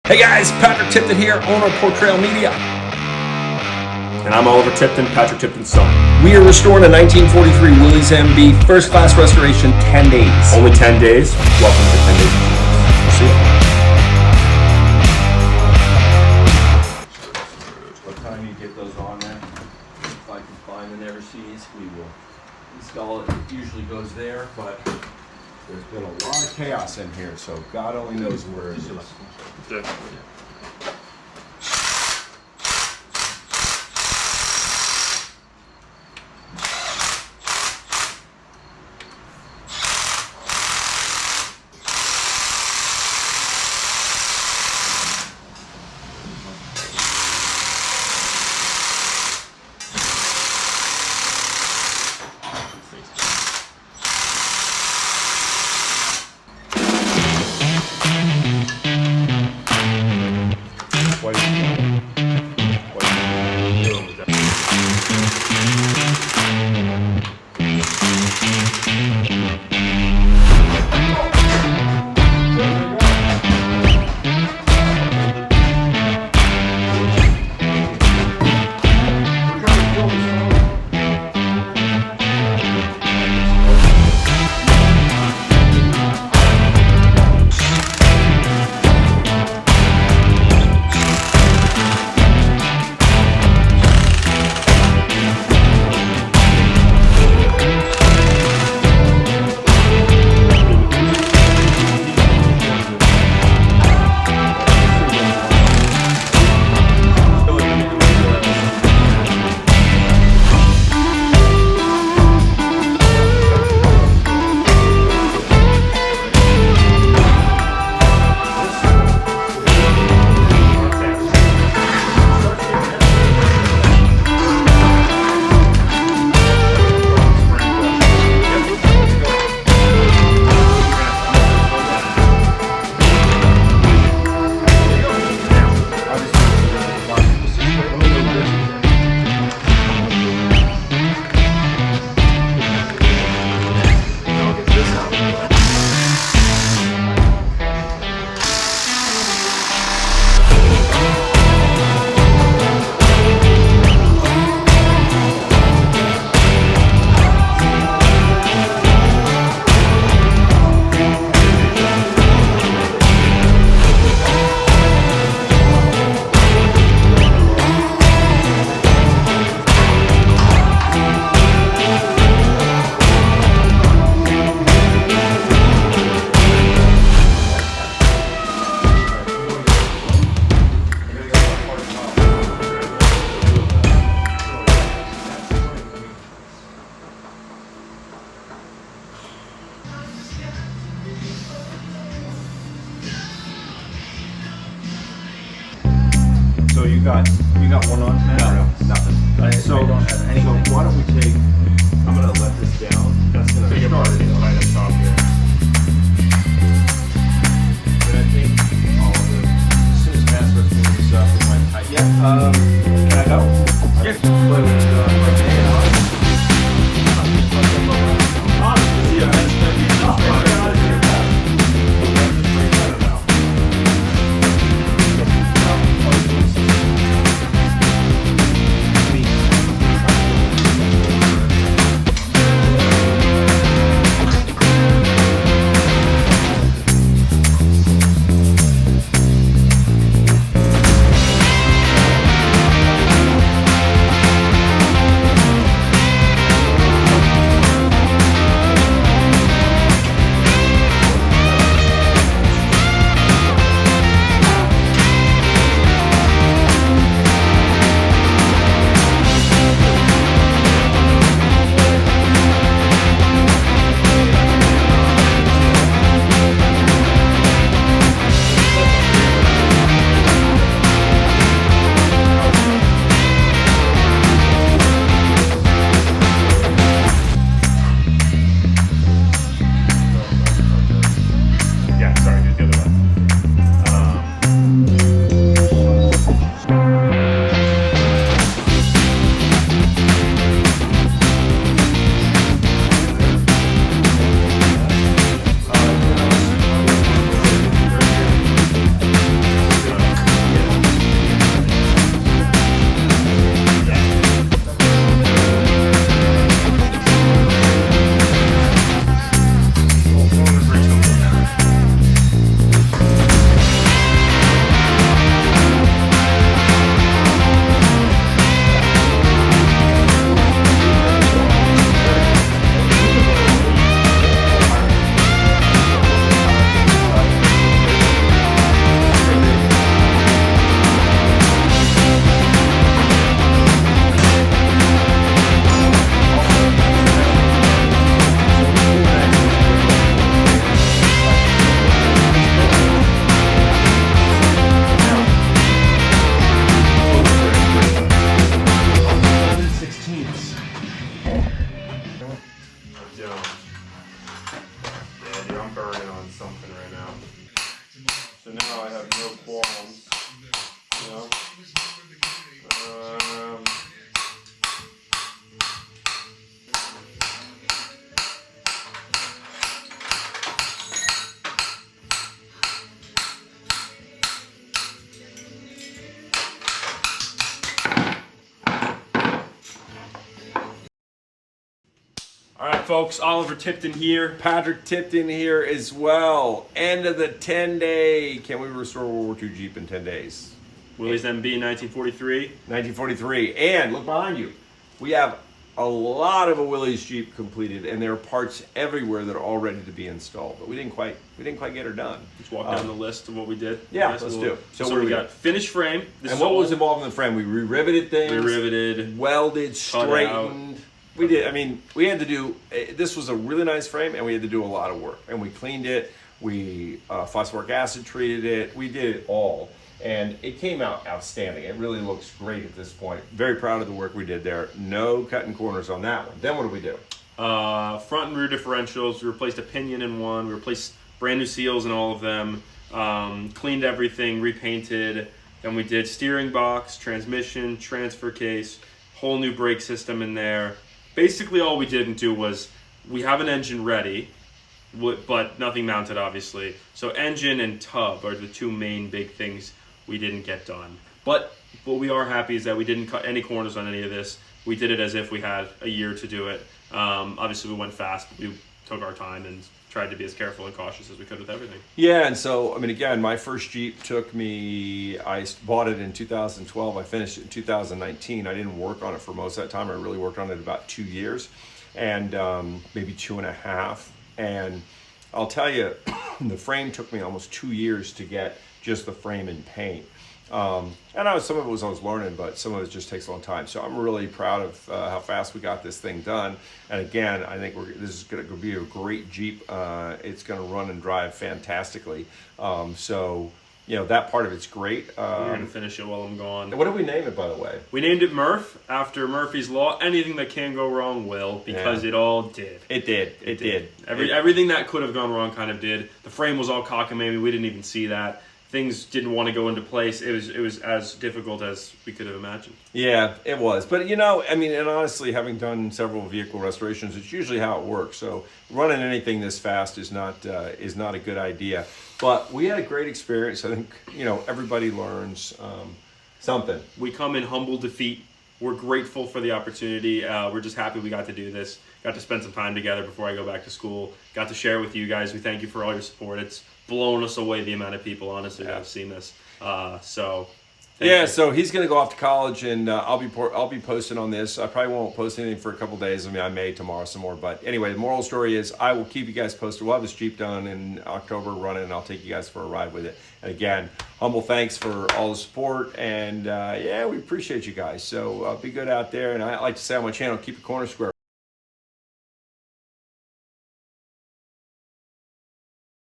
Hey guys, Patrick Tipton here, owner of Portrayal Media. And I'm Oliver Tipton, Patrick Tipton's son. We are restoring a 1943 Willys MB first class restoration, 10 days. Only 10 days. Welcome to 10 days. See ya. What time you get those on there? If I can find the never-sees, we will install it. It usually goes there, but there's been a lot of chaos in here, so God only knows where it is. So you got one on now? No, nothing. So why don't we take, I'm gonna let this down. That's gonna start it right up top here. But I think all of it, as soon as Matt starts moving this up, we might tighten. Yeah, can I go? Yes. folks. Oliver Tipton here. Patrick Tipton here as well. End of the 10-day. Can we restore World War II Jeep in 10 days? Willys MB 1943. 1943. And look behind you. We have a lot of a Willys Jeep completed, and there are parts everywhere that are all ready to be installed. But we didn't quite get her done. Let's walk down the list of what we did. Yeah, let's do. So we got finished frame. And what was involved in the frame? We re-riveted things. Re-riveted. Welded, straightened. We did. I mean, we had to do. This was a really nice frame, and we had to do a lot of work. And we cleaned it. We phosphoric acid treated it. We did it all. And it came out outstanding. It really looks great at this point. Very proud of the work we did there. No cutting corners on that one. Then what did we do? Front and rear differentials. We replaced a pinion in one. We replaced brand new seals in all of them. Cleaned everything, repainted. Then we did steering box, transmission, transfer case, whole new brake system in there. Basically all we didn't do was, we have an engine ready, but nothing mounted obviously. So engine and tub are the two main big things we didn't get done. But what we are happy is that we didn't cut any corners on any of this. We did it as if we had a year to do it. Obviously we went fast, but we took our time and tried to be as careful and cautious as we could with everything. Yeah, and so, I mean, again, my first Jeep took me, I bought it in 2012. I finished it in 2019. I didn't work on it for most of that time. I really worked on it about 2 years and maybe 2.5. And I'll tell you, the frame took me almost 2 years to get just the frame and paint. And some of it was I was learning, but some of it just takes a long time. So I'm really proud of how fast we got this thing done. And again, I think this is going to be a great Jeep. It's going to run and drive fantastically. So, you know, that part of it's great. We're going to finish it while I'm gone. What did we name it, by the way? We named it Murph, after Murphy's Law. Anything that can go wrong will, because it all did. It did. Everything that could have gone wrong kind of did. The frame was all cockamamie. We didn't even see that. Things didn't want to go into place. It was as difficult as we could have imagined. Yeah, it was. But you know, I mean, and honestly, having done several vehicle restorations, it's usually how it works. So running anything this fast is not a good idea. But we had a great experience. I think, you know, everybody learns something. We come in humble defeat. We're grateful for the opportunity. We're just happy we got to do this. Got to spend some time together before I go back to school. Got to share with you guys. We thank you for all your support. It's blown us away the amount of people, honestly, that have seen this. So he's going to go off to college, and I'll be posting on this. I probably won't post anything for a couple days. I mean, I may tomorrow some more. But anyway, the moral of the story is I will keep you guys posted. We'll have this Jeep done in October running, and I'll take you guys for a ride with it. And again, humble thanks for all the support, and we appreciate you guys. So be good out there. And I like to say on my channel, keep your corner square.